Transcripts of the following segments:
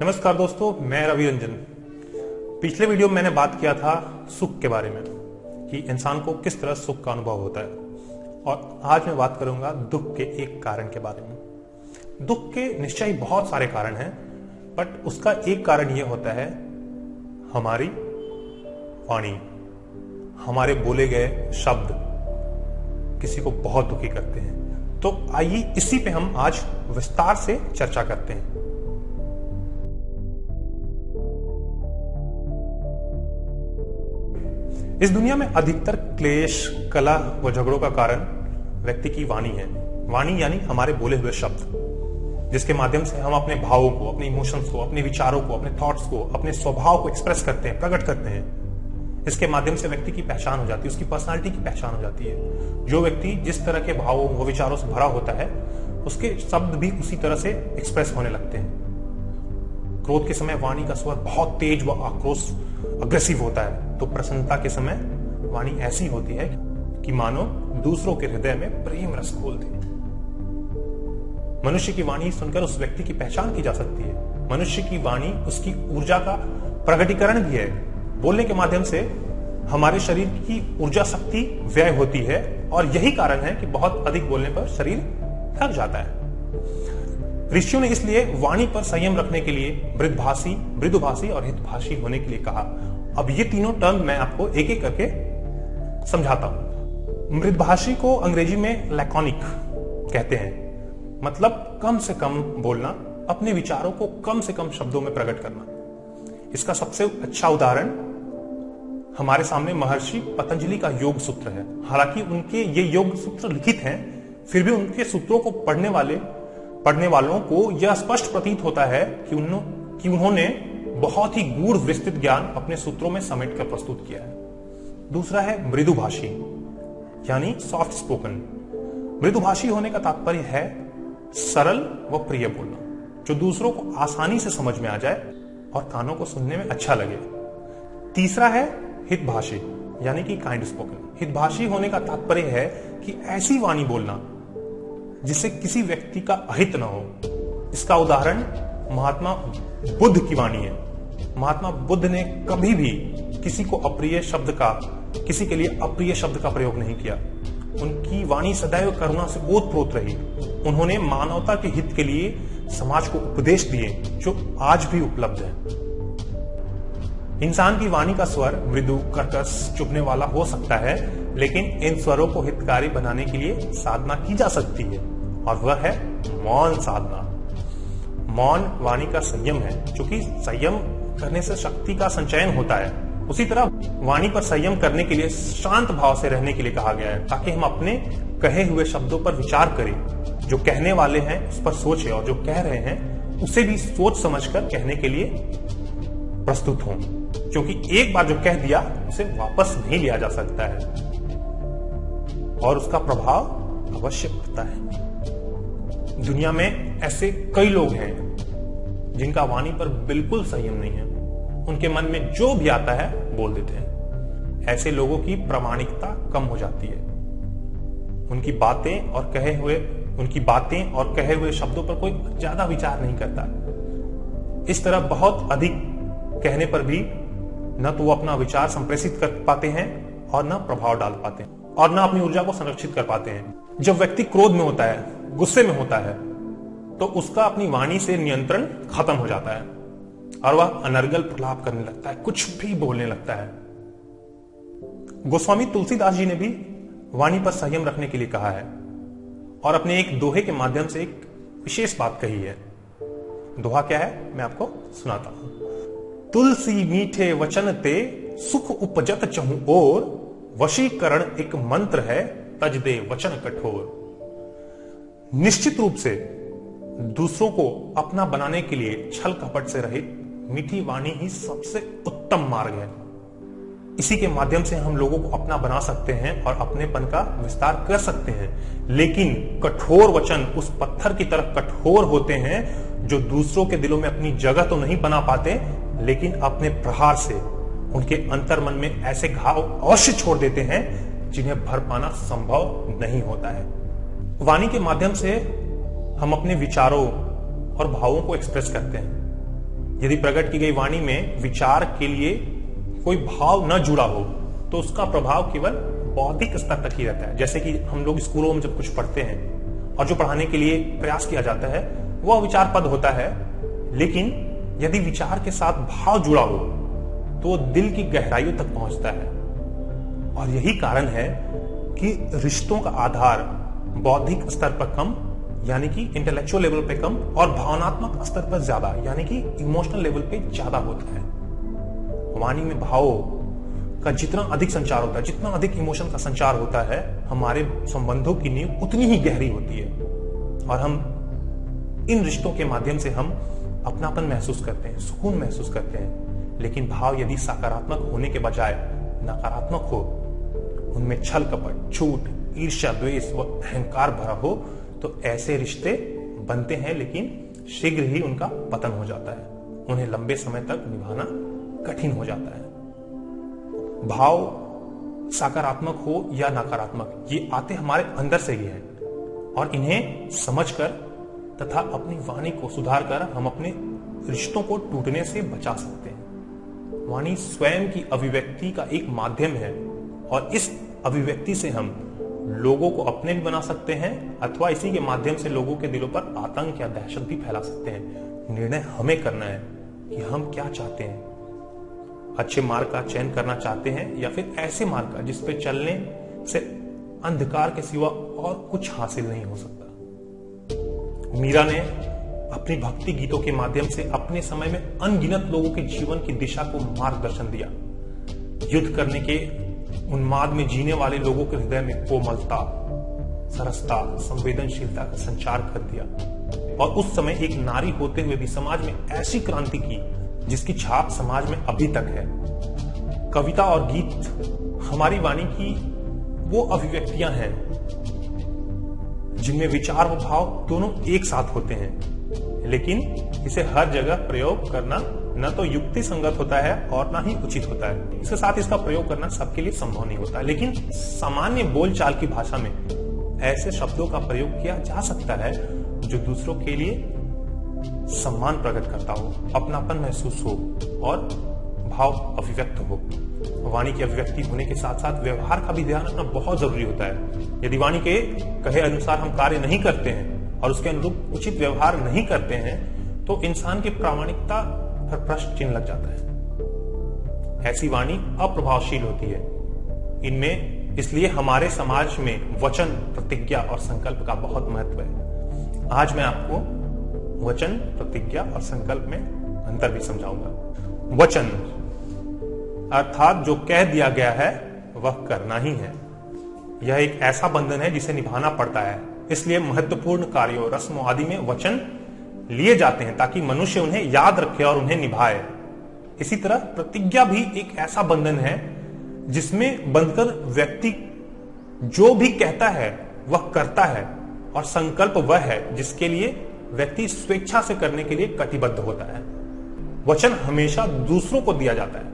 नमस्कार दोस्तों, मैं रवि रंजन। पिछले वीडियो में मैंने बात किया था सुख के बारे में कि इंसान को किस तरह सुख का अनुभव होता है, और आज मैं बात करूंगा दुख के एक कारण के बारे में। दुख के निश्चय ही बहुत सारे कारण हैं, बट उसका एक कारण यह होता है हमारी वाणी। हमारे बोले गए शब्द किसी को बहुत दुखी करते हैं। तो आइए इसी पे हम आज विस्तार से चर्चा करते हैं। इस दुनिया में अधिकतर क्लेश, कलह व झगड़ों का कारण व्यक्ति की वाणी है। वाणी यानी हमारे बोले हुए शब्द, जिसके माध्यम से हम अपने भावों को, अपने इमोशंस को, अपने विचारों को, अपने थॉट्स को, अपने स्वभाव को एक्सप्रेस करते हैं, प्रकट करते हैं। इसके माध्यम से व्यक्ति की पहचान हो जाती है, उसकी पर्सनालिटी की पहचान हो जाती है। जो व्यक्ति जिस तरह के भावों व विचारों से भरा होता है, उसके शब्द भी उसी तरह से एक्सप्रेस होने लगते हैं। क्रोध के समय वाणी का स्वर बहुत तेज व आक्रोश, अग्रेसिव होता है, तो प्रसन्नता के समय वाणी ऐसी होती है कि मानो दूसरों के हृदय में प्रेम रस घोल दे। मनुष्य की वाणी सुनकर उस व्यक्ति की पहचान की जा सकती है। मनुष्य की वाणी उसकी ऊर्जा का प्रकटीकरण भी है। बोलने के माध्यम से हमारे शरीर की ऊर्जा शक्ति व्यय होती है, और यही कारण है कि बहुत अधिक बोलने पर शरीर थक जाता है। ऋषियों ने इसलिए वाणी पर संयम रखने के लिए मृदुभाषी और हितभाषी होने के लिए कहा। अब ये तीनों टर्म मैं आपको एक एक करके समझाता हूं। मृदुभाषी को अंग्रेजी में लैकोनिक कहते हैं, मतलब कम से कम बोलना, अपने विचारों को कम से कम शब्दों में प्रकट करना। इसका सबसे अच्छा उदाहरण हमारे सामने महर्षि पतंजलि का योग सूत्र है। हालांकि उनके ये योग सूत्र लिखित हैं, फिर भी उनके सूत्रों को पढ़ने वालों को यह स्पष्ट प्रतीत होता है कि उन्होंने बहुत ही गूढ़ विस्तृत ज्ञान अपने सूत्रों में समेट कर प्रस्तुत किया है। दूसरा है मृदुभाषी, यानी सॉफ्ट स्पोकन। मृदुभाषी होने का तात्पर्य है सरल व प्रिय बोलना, जो दूसरों को आसानी से समझ में आ जाए और कानों को सुनने में अच्छा लगे। तीसरा है हितभाषी, यानी कि काइंड स्पोकन। हितभाषी होने का तात्पर्य है कि ऐसी वाणी बोलना जिससे किसी व्यक्ति का अहित न हो। इसका उदाहरण महात्मा बुद्ध की वाणी है। महात्मा बुद्ध ने कभी भी किसी के लिए अप्रिय शब्द का प्रयोग नहीं किया। उनकी वाणी सदैव करुणा से ओतप्रोत रही। उन्होंने मानवता के हित के लिए समाज को उपदेश दिए, जो आज भी उपलब्ध है। इंसान की वाणी का स्वर मृदु, कर्कश, चुभने वाला हो सकता है, लेकिन इन स्वरों को हितकारी बनाने के लिए साधना की जा सकती है, और वह है मौन साधना। मौन वाणी का संयम है, क्योंकि संयम करने से शक्ति का संचयन होता है। उसी तरह वाणी पर संयम करने के लिए शांत भाव से रहने के लिए कहा गया है, ताकि हम अपने कहे हुए शब्दों पर विचार करें। जो कहने वाले हैं उस पर सोचें, और जो कह रहे हैं उसे भी सोच समझकर कहने के लिए प्रस्तुत हों, क्योंकि एक बार जो कह दिया उसे वापस नहीं लिया जा सकता है, और उसका प्रभाव अवश्य पड़ता है। दुनिया में ऐसे कई लोग हैं जिनका वाणी पर बिल्कुल संयम नहीं है। उनके मन में जो भी आता है बोल देते हैं। ऐसे लोगों की प्रामाणिकता कम हो जाती है। उनकी बातें और कहे हुए शब्दों पर कोई ज्यादा विचार नहीं करता। इस तरह बहुत अधिक कहने पर भी न तो वो अपना विचार संप्रेषित कर पाते हैं, और न प्रभाव डाल पाते हैं, और न अपनी ऊर्जा को संरक्षित कर पाते हैं। जब व्यक्ति क्रोध में होता है, गुस्से में होता है, तो उसका अपनी वाणी से नियंत्रण खत्म हो जाता है, और वह अनर्गल प्रलाप करने लगता है, कुछ भी बोलने लगता है। गोस्वामी तुलसीदास जी ने भी वाणी पर संयम रखने के लिए कहा है, और अपने एक दोहे के माध्यम से एक विशेष बात कही है। दोहा क्या है, मैं आपको सुनाता हूं। तुलसी मीठे वचन ते सुख उपजत चहु ओर, वशीकरण एक मंत्र है तज दे वचन कठोर। निश्चित रूप से दूसरों को अपना बनाने के लिए छल कपट से रहित मीठी वाणी ही सबसे उत्तम मार्ग है। इसी के माध्यम से हम लोगों को अपना बना सकते हैं और अपनेपन का विस्तार कर सकते हैं। लेकिन कठोर वचन उस पत्थर की तरह कठोर होते हैं, जो दूसरों के दिलों में अपनी जगह तो नहीं बना पाते, लेकिन अपने प्रहार से उनके अंतर्मन में ऐसे घाव अवश्य छोड़ देते हैं जिन्हें भर पाना संभव नहीं होता है। वाणी के माध्यम से हम अपने विचारों और भावों को एक्सप्रेस करते हैं। यदि प्रकट की गई वाणी में विचार के लिए कोई भाव न जुड़ा हो तो उसका प्रभाव केवल बौद्धिक स्तर तक ही रहता है। जैसे कि हम लोग स्कूलों में जब कुछ पढ़ते हैं और जो पढ़ाने के लिए प्रयास किया जाता है वह विचार पद होता है, लेकिन यदि विचार के साथ भाव जुड़ा हो तो वो दिल की गहराइयों तक पहुंचता है। और यही कारण है कि रिश्तों का आधार बौद्धिक स्तर पर कम यानी कि इंटेलेक्चुअल लेवल पे कम और भावनात्मक स्तर पर ज्यादा यानी कि इमोशनल लेवल पे ज्यादा होता है। वाणी में भावों का जितना अधिक संचार होता है, जितना अधिक इमोशन का संचार होता है, हमारे संबंधों की नींव उतनी ही गहरी होती है और हम इन रिश्तों के माध्यम से हम अपनापन महसूस करते हैं, सुकून महसूस करते हैं। लेकिन भाव यदि सकारात्मक होने के बजाय नकारात्मक हो, उनमें छल कपट, झूठ, ईर्ष्या, द्वेष व अहंकार भरा हो तो ऐसे रिश्ते बनते हैं, लेकिन शीघ्र ही उनका पतन हो जाता है। उन्हें लंबे समय तक निभाना कठिन हो जाता है। भाव सकारात्मक हो या नकारात्मक, ये आते हमारे अंदर से ही हैं और इन्हें समझकर तथा अपनी वाणी को सुधार कर हम अपने रिश्तों को टूटने से बचा सकते हैं। वाणी स्वयं की अभिव्यक्ति का एक माध्यम है और इस अभिव्यक्ति से हम लोगों को अपने भी बना सकते हैं अथवा इसी के माध्यम से लोगों के दिलों पर आतंक या दहशत भी फैला सकते हैं। निर्णय हमें करना है कि हम क्या चाहते हैं। अच्छे मार्ग का चयन करना चाहते हैं या फिर ऐसे मार्ग का जिस पे चलने से अंधकार के सिवा और कुछ हासिल नहीं हो सकता। मीरा ने अपनी भक्ति गीतों के माध्यम से अपने समय में अनगिनत लोगों के जीवन की दिशा को मार्गदर्शन दिया। युद्ध करने के उन्माद में जीने वाले लोगों के हृदय में कोमलता, सरसता, संवेदनशीलता का संचार कर दिया और उस समय एक नारी होते हुए भी समाज में ऐसी क्रांति की जिसकी छाप समाज में अभी तक है। कविता और गीत हमारी वाणी की वो अभिव्यक्तियां हैं जिनमें विचार व भाव दोनों एक साथ होते हैं, लेकिन इसे हर जगह प्रयोग करना न तो युक्ति संगत होता है और ना ही उचित होता है। इसके साथ इसका प्रयोग करना सबके लिए संभव नहीं होता, लेकिन सामान्य बोलचाल की भाषा में ऐसे शब्दों का प्रयोग किया जा सकता है जो दूसरों के लिए सम्मान प्रकट करता हो, अपनापन महसूस हो और भाव अभिव्यक्त हो। वाणी की अभिव्यक्ति होने के साथ साथ व्यवहार का भी ध्यान रखना बहुत जरूरी होता है। यदि वाणी के कहे अनुसार हम कार्य नहीं करते हैं और उसके अनुरूप उचित व्यवहार नहीं करते हैं तो इंसान की प्रामाणिकता पर प्रश्न चिन्ह लग जाता है। ऐसी वाणी अप्रभावशील होती है। इनमें इसलिए हमारे समाज में वचन, प्रतिज्ञा और संकल्प का बहुत महत्व है। आज मैं आपको वचन, प्रतिज्ञा और संकल्प में अंतर भी समझाऊंगा। वचन अर्थात जो कह दिया गया है वह करना ही है। यह एक ऐसा बंधन है जिसे निभाना पड़ता है, इसलिए महत्वपूर्ण कार्यों, रस्मों आदि में वचन लिए जाते हैं ताकि मनुष्य उन्हें याद रखे और उन्हें निभाए। इसी तरह प्रतिज्ञा भी एक ऐसा बंधन है जिसमें बंधकर व्यक्ति जो भी कहता है वह करता है और संकल्प वह है जिसके लिए व्यक्ति स्वेच्छा से करने के लिए कटिबद्ध होता है। वचन हमेशा दूसरों को दिया जाता है,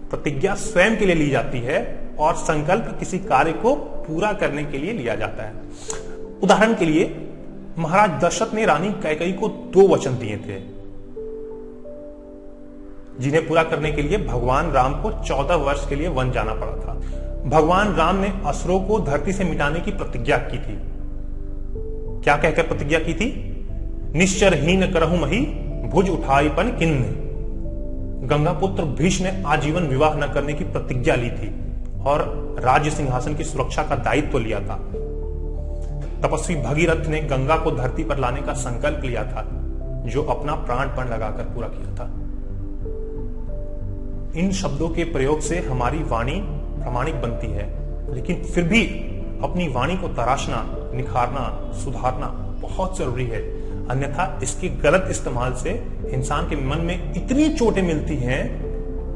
प्रतिज्ञा स्वयं के लिए ली जाती है और संकल्प किसी कार्य को पूरा करने के लिए लिया जाता है। उदाहरण के लिए महाराज दशरथ ने रानी कैकेयी को 2 वचन दिए थे जिन्हें पूरा करने के लिए भगवान राम को 14 वर्ष के लिए वन जाना पड़ा था। भगवान राम ने असुरों को धरती से मिटाने की प्रतिज्ञा की थी। क्या कहकर प्रतिज्ञा की थी? निश्चरहीन करहु मही, भुज उठाईपन किन्न। गंगापुत्र भीष्म ने आजीवन विवाह न करने की प्रतिज्ञा ली थी और राज्य सिंहासन की सुरक्षा का दायित्व लिया था। तपस्वी भगीरथ ने गंगा को धरती पर लाने का संकल्प लिया था, जो अपना प्राणपण लगाकर पूरा किया था। इन शब्दों के प्रयोग से हमारी वाणी प्रामाणिक बनती है, लेकिन फिर भी अपनी वाणी को तराशना, निखारना, सुधारना बहुत जरूरी है। अन्यथा इसके गलत इस्तेमाल से इंसान के मन में इतनी चोटें मिलती हैं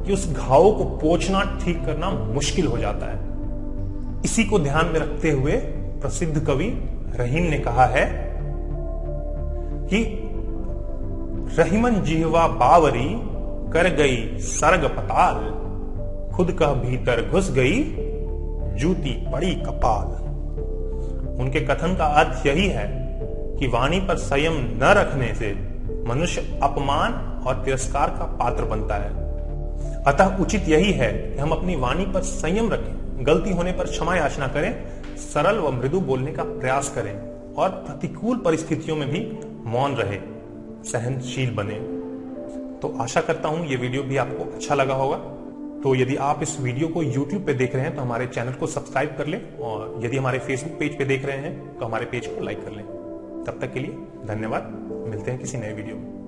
कि उस घाव को पोंछना, ठीक करना मुश्किल हो जाता है। इसी को ध्यान में रखते हुए प्रसिद्ध कवि रहीम ने कहा है कि रहीमन जिह्वा बावरी, कर गई सर्ग पताल, खुद कह भीतर घुस गई, जूती पड़ी कपाल। उनके कथन का अर्थ यही है कि वाणी पर संयम न रखने से मनुष्य अपमान और तिरस्कार का पात्र बनता है। अतः उचित यही है कि हम अपनी वाणी पर संयम रखें, गलती होने पर क्षमा याचना करें, सरल व मृदु बोलने का प्रयास करें और प्रतिकूल परिस्थितियों में भी मौन रहे, सहनशील बने। तो आशा करता हूं ये वीडियो भी आपको अच्छा लगा होगा। तो यदि आप इस वीडियो को YouTube पे देख रहे हैं तो हमारे चैनल को सब्सक्राइब कर लें, और यदि हमारे Facebook पेज पे देख रहे हैं तो हमारे पेज को लाइक कर लें। तब तक के लिए धन्यवाद। मिलते हैं किसी नए वीडियो में।